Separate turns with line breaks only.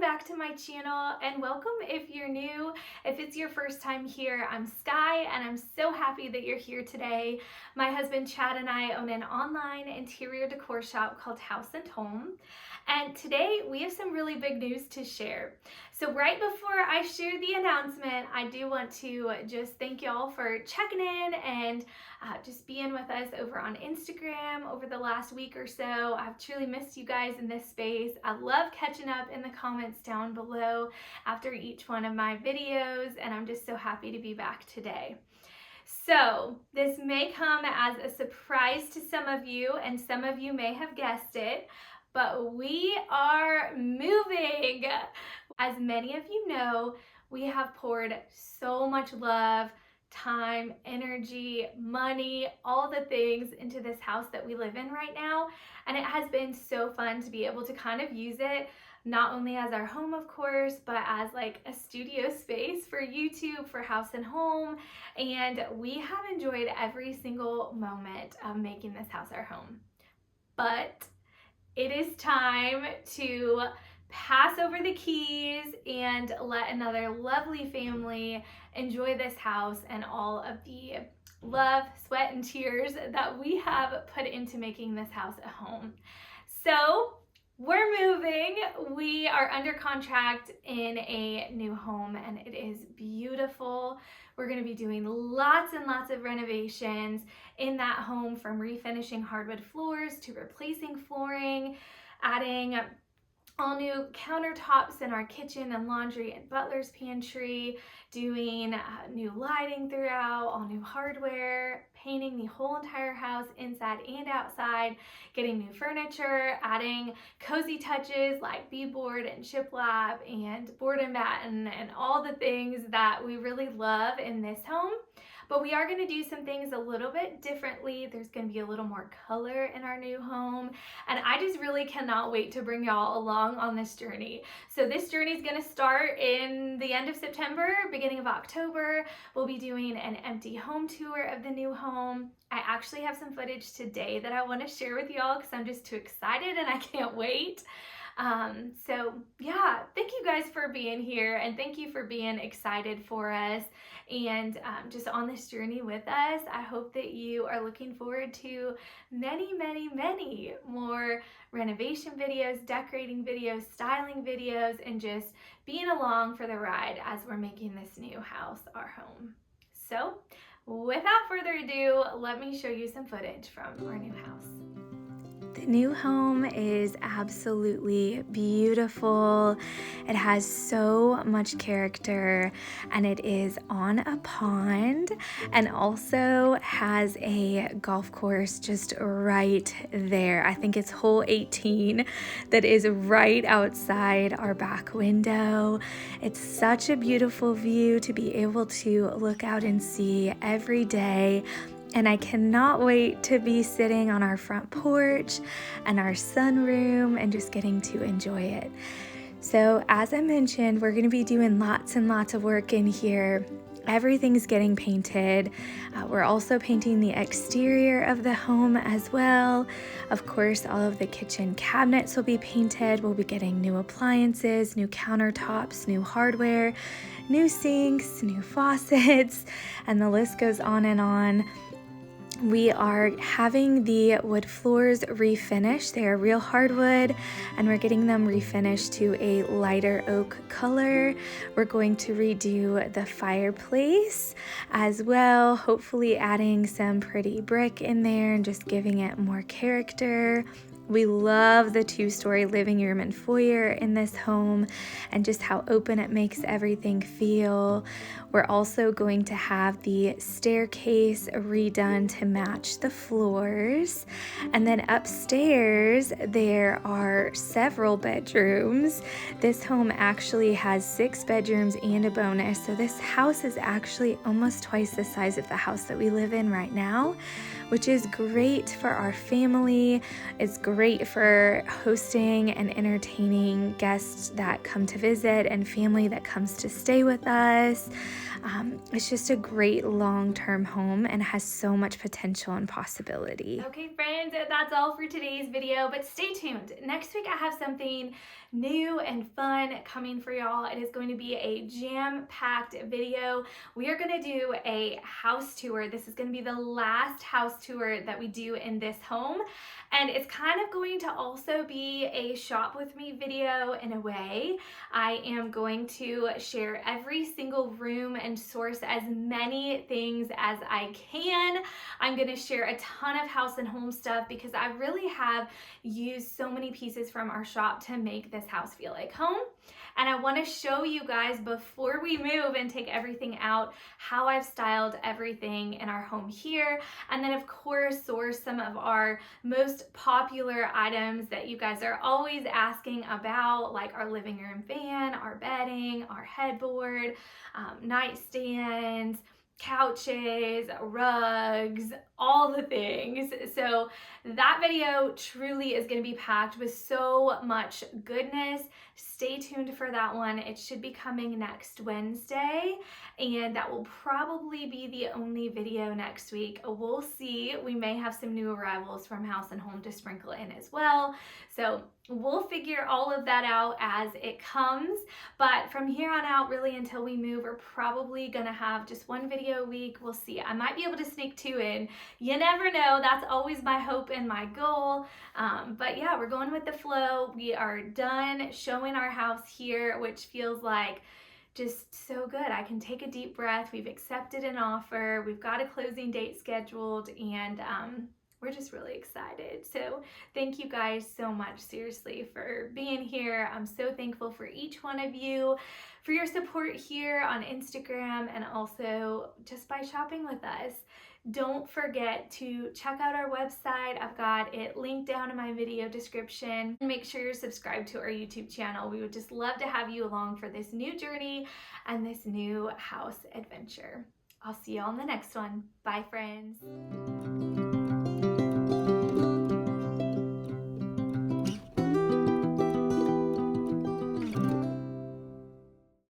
back to my channel and welcome if you're new. If it's your first time here, I'm Sky and I'm so happy that you're here today. My husband Chad and I own an online interior decor shop called Houseandholm, and today we have some really big news to share. So right before I share the announcement, I do want to just thank y'all for checking in and just being with us over on Instagram over the last week or so. I've truly missed you guys in this space. I love catching up in the comments down below after each one of my videos, and I'm just so happy to be back today. So this may come as a surprise to some of you, and some of you may have guessed it, but we are moving. As many of you know, we have poured so much love, time, energy, money, all the things into this house that we live in right now. And it has been so fun to be able to kind of use it not only as our home, of course, but as like a studio space for YouTube, for House and Home. And we have enjoyed every single moment of making this house our home. But it is time to pass over the keys and let another lovely family enjoy this house and all of the love, sweat, and tears that we have put into making this house a home. So we're moving. We are under contract in a new home and it is beautiful. We're going to be doing lots and lots of renovations in that home, from refinishing hardwood floors to replacing flooring, adding all new countertops in our kitchen and laundry and butler's pantry, doing new lighting throughout, all new hardware, painting the whole entire house inside and outside, getting new furniture, adding cozy touches like beadboard and shiplap and board and batten and all the things that we really love in this home. But we are going to do some things a little bit differently. There's going to be a little more color in our new home. And I just really cannot wait to bring y'all along on this journey. So this journey is going to start in the end of September, beginning of October. We'll be doing an empty home tour of the new home. I actually have some footage today that I want to share with y'all because I'm just too excited and I can't wait. So yeah, thank you guys for being here and thank you for being excited for us and just on this journey with us. I hope that you are looking forward to many, many, many more renovation videos, decorating videos, styling videos, and just being along for the ride as we're making this new house our home. So without further ado, let me show you some footage from our new house. The new home is absolutely beautiful. It has so much character and it is on a pond and also has a golf course just right there. I think it's hole 18 that is right outside our back window. It's such a beautiful view to be able to look out and see every day. And I cannot wait to be sitting on our front porch and our sunroom and just getting to enjoy it. So as I mentioned, we're going to be doing lots and lots of work in here. Everything's getting painted. We're also painting the exterior of the home as well. Of course, all of the kitchen cabinets will be painted. We'll be getting new appliances, new countertops, new hardware, new sinks, new faucets, and the list goes on and on. We are having the wood floors refinished. They are real hardwood and we're getting them refinished to a lighter oak color. We're going to redo the fireplace as well, hopefully adding some pretty brick in there and just giving it more character. We love the 2-story living room and foyer in this home and just how open it makes everything feel. We're also going to have the staircase redone to match the floors. And then upstairs, there are several bedrooms. This home actually has 6 bedrooms and a bonus. So this house is actually almost twice the size of the house that we live in right now, which is great for our family. It's great for hosting and entertaining guests that come to visit and family that comes to stay with us. It's just a great long-term home and has so much potential and possibility. Okay, friends, that's all for today's video, but stay tuned. Next week I have something new and fun coming for y'all. It is going to be a jam-packed video. We are going to do a house tour. This is going to be the last house tour that we do in this home, and it's kind of going to also be a shop with me video in a way. I am going to share every single room and source as many things as I can. I'm going to share a ton of House and Home stuff because I really have used so many pieces from our shop to make this house feel like home. And I want to show you guys before we move and take everything out how I've styled everything in our home here. And then of course source some of our most popular items that you guys are always asking about, like our living room fan, our bedding, our headboard, nightstands, couches, rugs, all the things. So that video truly is going to be packed with so much goodness. Stay tuned for that one. It should be coming next Wednesday, and that will probably be the only video next week. We'll see. We may have some new arrivals from House and Home to sprinkle in as well. So we'll figure all of that out as it comes. But from here on out, really until we move, we're probably gonna have just one video a week. We'll see. I might be able to sneak 2 in. You never know. That's always my hope and my goal. But yeah, we're going with the flow. We are done showing our house here, which feels like just so good. I can take a deep breath. We've accepted an offer. We've got a closing date scheduled, and we're just really excited. So thank you guys so much, seriously, for being here. I'm so thankful for each one of you, for your support here on Instagram, and also just by shopping with us. Don't forget to check out our website. I've got it linked down in my video description. Make sure you're subscribed to our YouTube channel. We would just love to have you along for this new journey and this new house adventure. I'll see you all in the next one. Bye, friends.